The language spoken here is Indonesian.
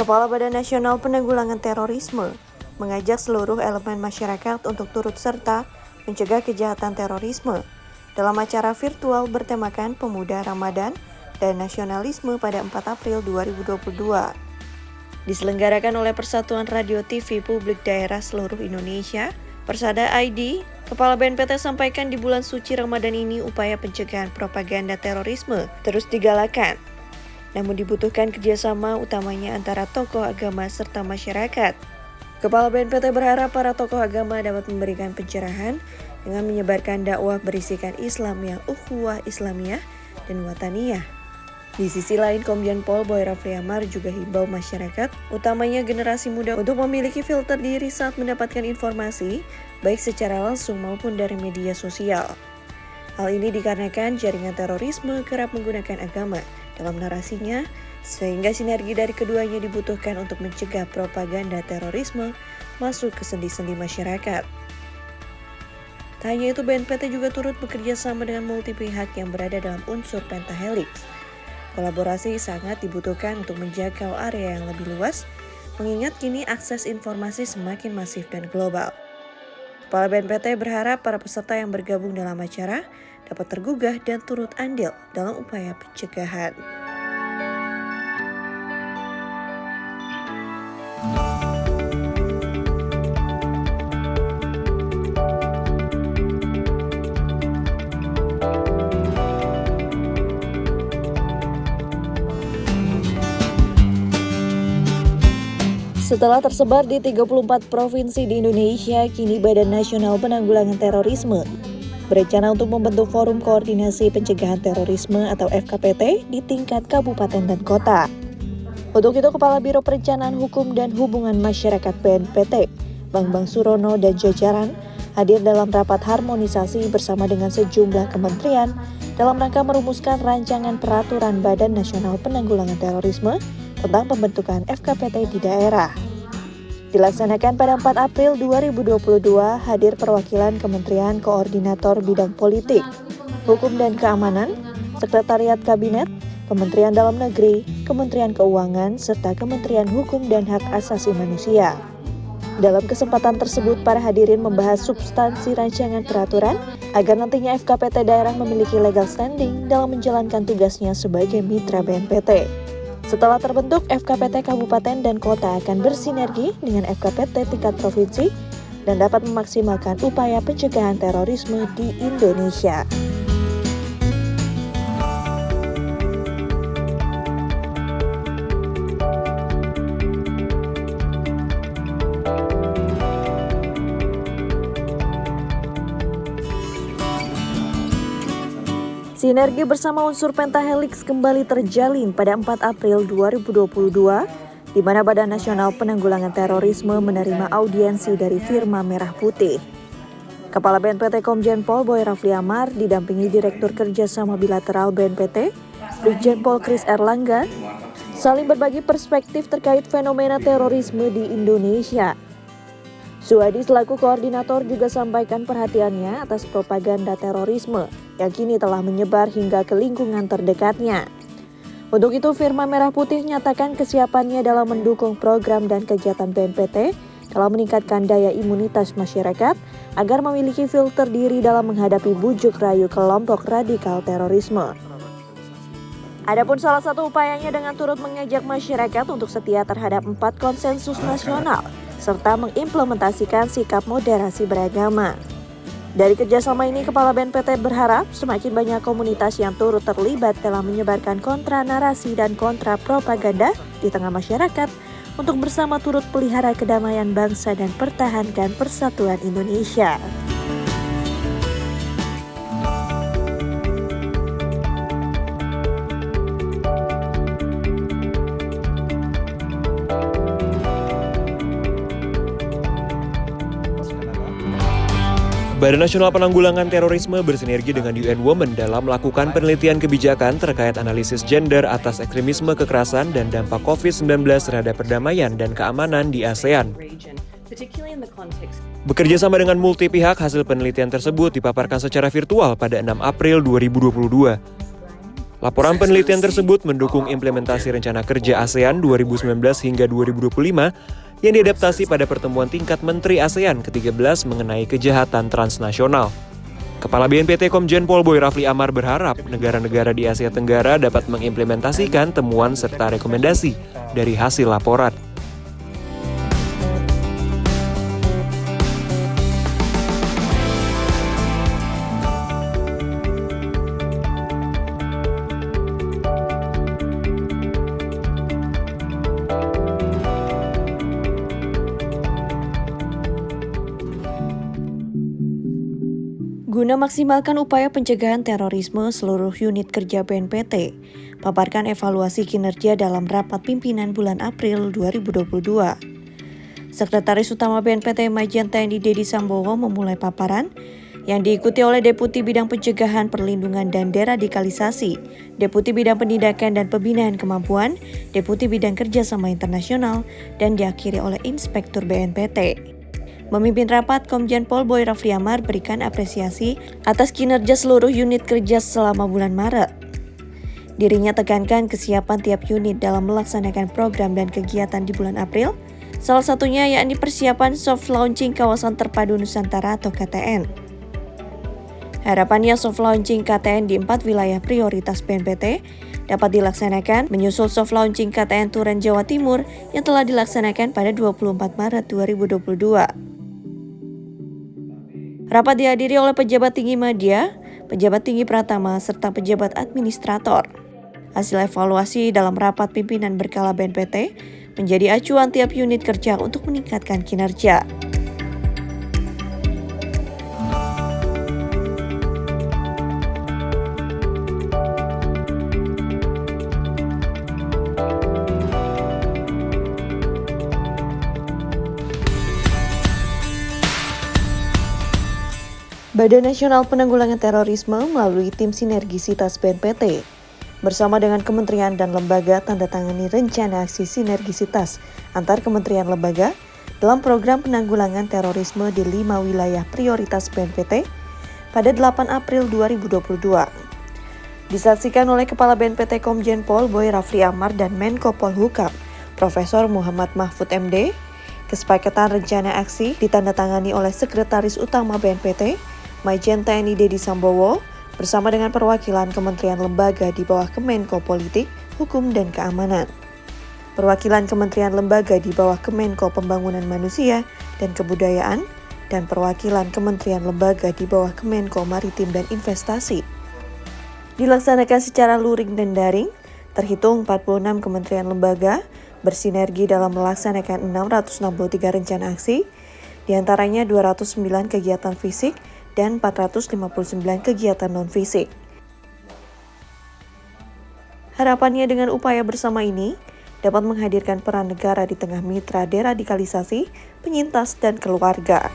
Kepala Badan Nasional Penanggulangan Terorisme mengajak seluruh elemen masyarakat untuk turut serta mencegah kejahatan terorisme dalam acara virtual bertemakan Pemuda Ramadan dan Nasionalisme pada 4 April 2022. Diselenggarakan oleh Persatuan Radio TV Publik Daerah Seluruh Indonesia, Persada ID, Kepala BNPT sampaikan di bulan suci Ramadan ini upaya pencegahan propaganda terorisme terus digalakan. Namun dibutuhkan kerjasama utamanya antara tokoh agama serta masyarakat. Kepala BNPT berharap para tokoh agama dapat memberikan pencerahan dengan menyebarkan dakwah berisikan Islam yang ukhuwah Islamiyah dan wataniyah. Di sisi lain, Komjen Pol Boy Rafli Amar juga himbau masyarakat, utamanya generasi muda, untuk memiliki filter diri saat mendapatkan informasi, baik secara langsung maupun dari media sosial. Hal ini dikarenakan jaringan terorisme kerap menggunakan agama dalam narasinya, sehingga sinergi dari keduanya dibutuhkan untuk mencegah propaganda terorisme masuk ke sendi-sendi masyarakat. Tak hanya itu, BNPT juga turut bekerja sama dengan multi pihak yang berada dalam unsur pentahelix. Kolaborasi sangat dibutuhkan untuk menjangkau area yang lebih luas, mengingat kini akses informasi semakin masif dan global. Kepala BNPT berharap para peserta yang bergabung dalam acara dapat tergugah dan turut andil dalam upaya pencegahan. Setelah tersebar di 34 provinsi di Indonesia, kini Badan Nasional Penanggulangan Terorisme berencana untuk membentuk Forum Koordinasi Pencegahan Terorisme atau FKPT di tingkat kabupaten dan kota. Untuk itu, Kepala Biro Perencanaan Hukum dan Hubungan Masyarakat BNPT, Bambang Surono dan jajaran hadir dalam rapat harmonisasi bersama dengan sejumlah kementerian dalam rangka merumuskan rancangan peraturan Badan Nasional Penanggulangan Terorisme tentang pembentukan FKPT di daerah. Dilaksanakan pada 4 April 2022, hadir perwakilan Kementerian Koordinator Bidang Politik, Hukum dan Keamanan, Sekretariat Kabinet, Kementerian Dalam Negeri, Kementerian Keuangan, serta Kementerian Hukum dan Hak Asasi Manusia. Dalam kesempatan tersebut, para hadirin membahas substansi rancangan peraturan agar nantinya FKPT daerah memiliki legal standing dalam menjalankan tugasnya sebagai mitra BNPT. Setelah terbentuk, FKPT kabupaten dan kota akan bersinergi dengan FKPT tingkat provinsi dan dapat memaksimalkan upaya pencegahan terorisme di Indonesia. Sinergi bersama unsur pentahelix kembali terjalin pada 4 April 2022, di mana Badan Nasional Penanggulangan Terorisme menerima audiensi dari firma Merah Putih. Kepala BNPT Komjen Pol Boy Rafli Amar didampingi Direktur Kerjasama Bilateral BNPT, Brigjen Pol Kris Erlangga, saling berbagi perspektif terkait fenomena terorisme di Indonesia. Suhadi selaku koordinator juga sampaikan perhatiannya atas propaganda terorisme yang kini telah menyebar hingga ke lingkungan terdekatnya. Untuk itu, firma Merah Putih nyatakan kesiapannya dalam mendukung program dan kegiatan BNPT dalam meningkatkan daya imunitas masyarakat agar memiliki filter diri dalam menghadapi bujuk rayu kelompok radikal terorisme. Adapun salah satu upayanya dengan turut mengajak masyarakat untuk setia terhadap 4 konsensus nasional serta mengimplementasikan sikap moderasi beragama. Dari kerjasama ini, Kepala BNPT berharap semakin banyak komunitas yang turut terlibat dalam menyebarkan kontra narasi dan kontra propaganda di tengah masyarakat untuk bersama turut pelihara kedamaian bangsa dan pertahankan persatuan Indonesia. Badan Nasional Penanggulangan Terorisme bersinergi dengan UN Women dalam melakukan penelitian kebijakan terkait analisis gender atas ekstremisme kekerasan dan dampak COVID-19 terhadap perdamaian dan keamanan di ASEAN. Bekerja sama dengan multi pihak, hasil penelitian tersebut dipaparkan secara virtual pada 6 April 2022. Laporan penelitian tersebut mendukung implementasi rencana kerja ASEAN 2019 hingga 2025 yang diadaptasi pada pertemuan tingkat Menteri ASEAN ke-13 mengenai kejahatan transnasional. Kepala BNPT Komjen Pol Boy Rafli Amar berharap negara-negara di Asia Tenggara dapat mengimplementasikan temuan serta rekomendasi dari hasil laporan. Guna maksimalkan upaya pencegahan terorisme, seluruh unit kerja BNPT paparkan evaluasi kinerja dalam rapat pimpinan bulan April 2022. Sekretaris Utama BNPT Majen TNI Dedi Sambowo memulai paparan yang diikuti oleh Deputi Bidang Pencegahan, Perlindungan, dan Deradikalisasi, Deputi Bidang Penindakan dan Pembinaan Kemampuan, Deputi Bidang Kerjasama Internasional, dan diakhiri oleh Inspektur BNPT. Memimpin rapat, Komjen Pol Boy Rafli Amar berikan apresiasi atas kinerja seluruh unit kerja selama bulan Maret. Dirinya tekankan kesiapan tiap unit dalam melaksanakan program dan kegiatan di bulan April, salah satunya yakni persiapan soft launching Kawasan Terpadu Nusantara atau KTN. Harapannya soft launching KTN di 4 wilayah prioritas BNPT dapat dilaksanakan menyusul soft launching KTN Turen Jawa Timur yang telah dilaksanakan pada 24 Maret 2022. Rapat dihadiri oleh pejabat tinggi media, pejabat tinggi Pratama, serta pejabat administrator. Hasil evaluasi dalam rapat pimpinan berkala BNPT menjadi acuan tiap unit kerja untuk meningkatkan kinerja. Badan Nasional Penanggulangan Terorisme melalui tim sinergisitas BNPT bersama dengan kementerian dan lembaga tanda tangani rencana aksi sinergisitas antar kementerian lembaga dalam program penanggulangan terorisme di 5 wilayah prioritas BNPT pada 8 April 2022. Disaksikan oleh Kepala BNPT Komjen Pol Boy Rafli Amar dan Menko Polhukam Profesor Muhammad Mahfud MD. Kesepakatan rencana aksi ditandatangani oleh Sekretaris Utama BNPT Majen TNI Dedi Sambowo bersama dengan perwakilan kementerian lembaga di bawah Kemenko Politik, Hukum, dan Keamanan. Perwakilan kementerian lembaga di bawah Kemenko Pembangunan Manusia dan Kebudayaan, dan perwakilan kementerian lembaga di bawah Kemenko Maritim dan Investasi. Dilaksanakan secara luring dan daring, terhitung 46 kementerian lembaga bersinergi dalam melaksanakan 663 rencana aksi, diantaranya 209 kegiatan fisik dan 459 kegiatan non-fisik. Harapannya dengan upaya bersama ini dapat menghadirkan peran negara di tengah mitra deradikalisasi, penyintas, dan keluarga.